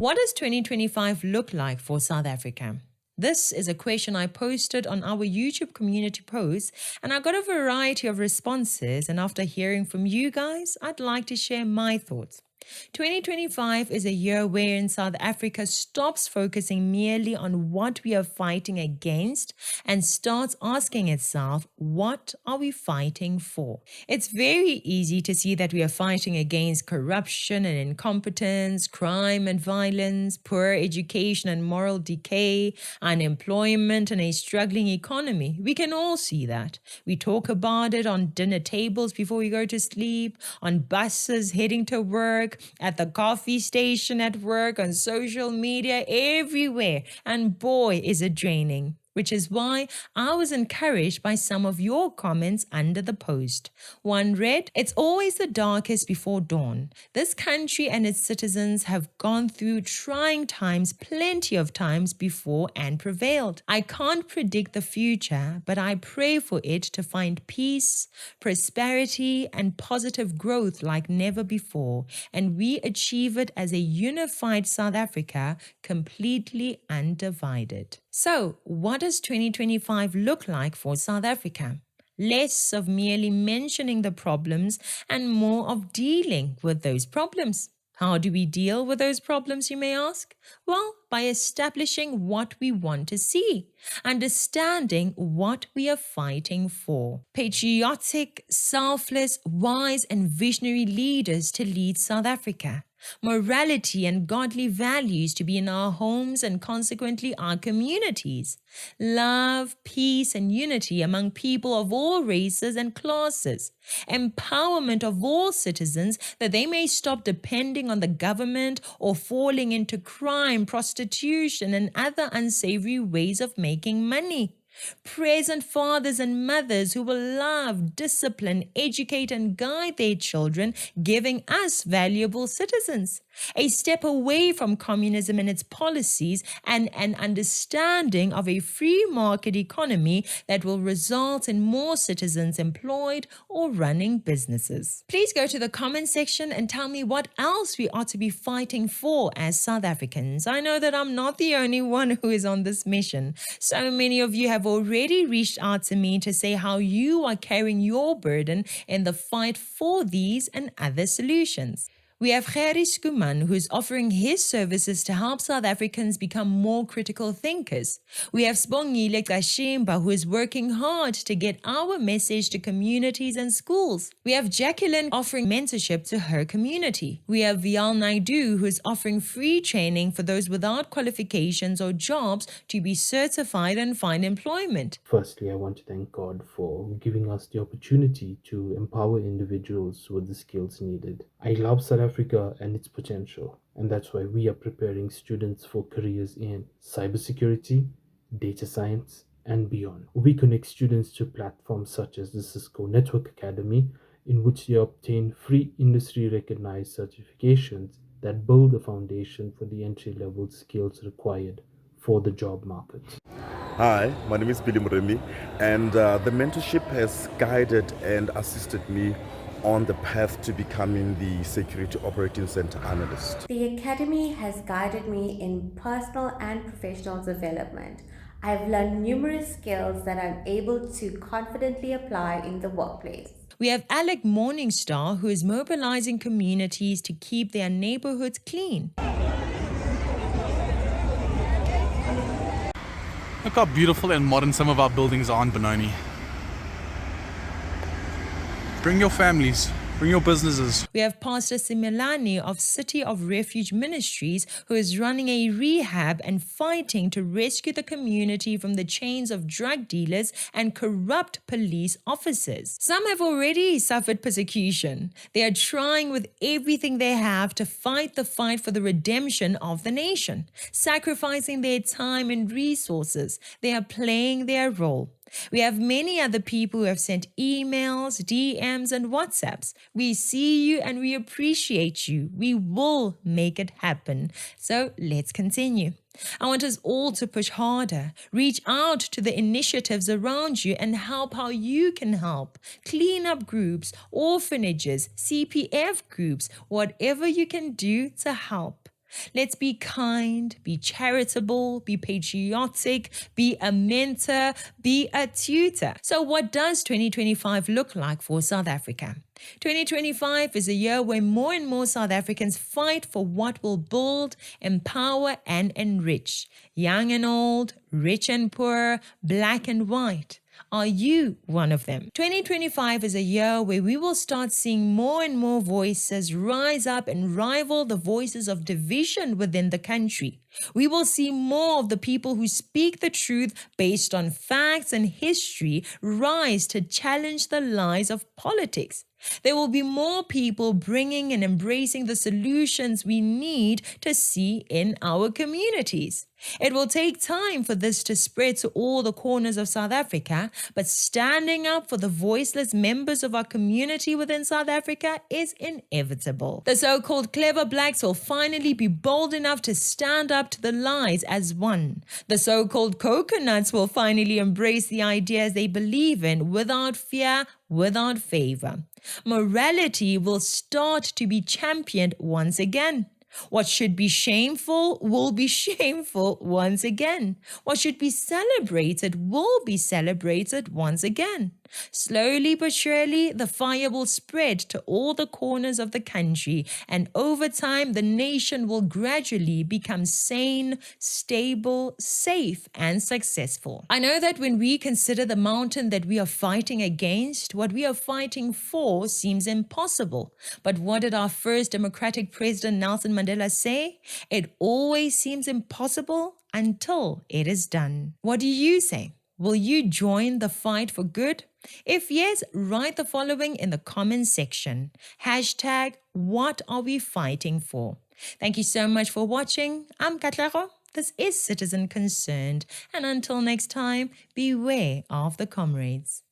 What does 2025 look like for South Africa? This is a question I posted on our YouTube community post, and I got a variety of responses. And after hearing from you guys, I'd like to share my thoughts. 2025 is a year wherein South Africa stops focusing merely on what we are fighting against and starts asking itself, what are we fighting for? It's very easy to see that we are fighting against corruption and incompetence, crime and violence, poor education and moral decay, unemployment and a struggling economy. We can all see that. We talk about it on dinner tables before we go to sleep, on buses heading to work, at the coffee station at work, on social media, everywhere. And boy, is it draining. Which is why I was encouraged by some of your comments under the post. One read, "It's always the darkest before dawn. This country and its citizens have gone through trying times plenty of times before and prevailed. I can't predict the future, but I pray for it to find peace, prosperity, and positive growth like never before, and we achieve it as a unified South Africa, completely undivided." So, what does 2025 look like for South Africa? Less of merely mentioning the problems and more of dealing with those problems. How do we deal with those problems, you may ask? Well, by establishing what we want to see, understanding what we are fighting for. Patriotic, selfless, wise, and visionary leaders to lead South Africa. Morality and godly values to be in our homes and consequently our communities. Love, peace, and unity among people of all races and classes. Empowerment of all citizens that they may stop depending on the government or falling into crime, prostitution, and other unsavory ways of making money. Present fathers and mothers who will love, discipline, educate, and guide their children, giving us valuable citizens. A step away from communism and its policies and an understanding of a free market economy that will result in more citizens employed or running businesses. Please go to the comment section and tell me what else we ought to be fighting for as South Africans. I know that I'm not the only one who is on this mission. So many of you have already reached out to me to say how you are carrying your burden in the fight for these and other solutions. We have Gerrie Skuman, who is offering his services to help South Africans become more critical thinkers. We have Sbongile Kashimba, who is working hard to get our message to communities and schools. We have Jacqueline offering mentorship to her community. We have Vial Naidu, who is offering free training for those without qualifications or jobs to be certified and find employment. Firstly, I want to thank God for giving us the opportunity to empower individuals with the skills needed. I love South Africa and its potential, and that's why we are preparing students for careers in cybersecurity, data science, and beyond. We connect students to platforms such as the Cisco Network Academy, in which they obtain free industry-recognized certifications that build the foundation for the entry-level skills required for the job market. Hi, my name is Billy Muremi, and the mentorship has guided and assisted me on the path to becoming the Security Operating Center Analyst. The Academy has guided me in personal and professional development. I've learned numerous skills that I'm able to confidently apply in the workplace. We have Alec Morningstar, who is mobilizing communities to keep their neighborhoods clean. Look how beautiful and modern some of our buildings are in Benoni. Bring your families, bring your businesses. We have Pastor Similani of City of Refuge Ministries, who is running a rehab and fighting to rescue the community from the chains of drug dealers and corrupt police officers. Some have already suffered persecution. They are trying with everything they have to fight the fight for the redemption of the nation, sacrificing their time and resources. They are playing their role. We have many other people who have sent emails, DMs, and WhatsApps. We see you and we appreciate you. We will make it happen. So let's continue. I want us all to push harder, reach out to the initiatives around you and help how you can help. Clean up groups, orphanages, CPF groups, whatever you can do to help. Let's be kind, be charitable, be patriotic, be a mentor, be a tutor. So, what does 2025 look like for South Africa? 2025 is a year where more and more South Africans fight for what will build, empower, and enrich young and old, rich and poor, black and white. Are you one of them? 2025 is a year where we will start seeing more and more voices rise up and rival the voices of division within the country. We will see more of the people who speak the truth based on facts and history rise to challenge the lies of politics. There will be more people bringing and embracing the solutions we need to see in our communities. It will take time for this to spread to all the corners of South Africa, but standing up for the voiceless members of our community within South Africa is inevitable. The so-called clever blacks will finally be bold enough to stand up to the lies as one. The so-called coconuts will finally embrace the ideas they believe in without fear, without favor. Morality will start to be championed once again. What should be shameful will be shameful once again. What should be celebrated will be celebrated once again. Slowly but surely, the fire will spread to all the corners of the country, and over time, the nation will gradually become sane, stable, safe, and successful. I know that when we consider the mountain that we are fighting against, what we are fighting for seems impossible. But what did our first democratic president Nelson Mandela say? It always seems impossible until it is done. What do you say? Will you join the fight for good? If yes, write the following in the comments section. Hashtag, what are we fighting for? Thank you so much for watching. I'm Katlego. This is Citizen Concerned. And until next time, beware of the comrades.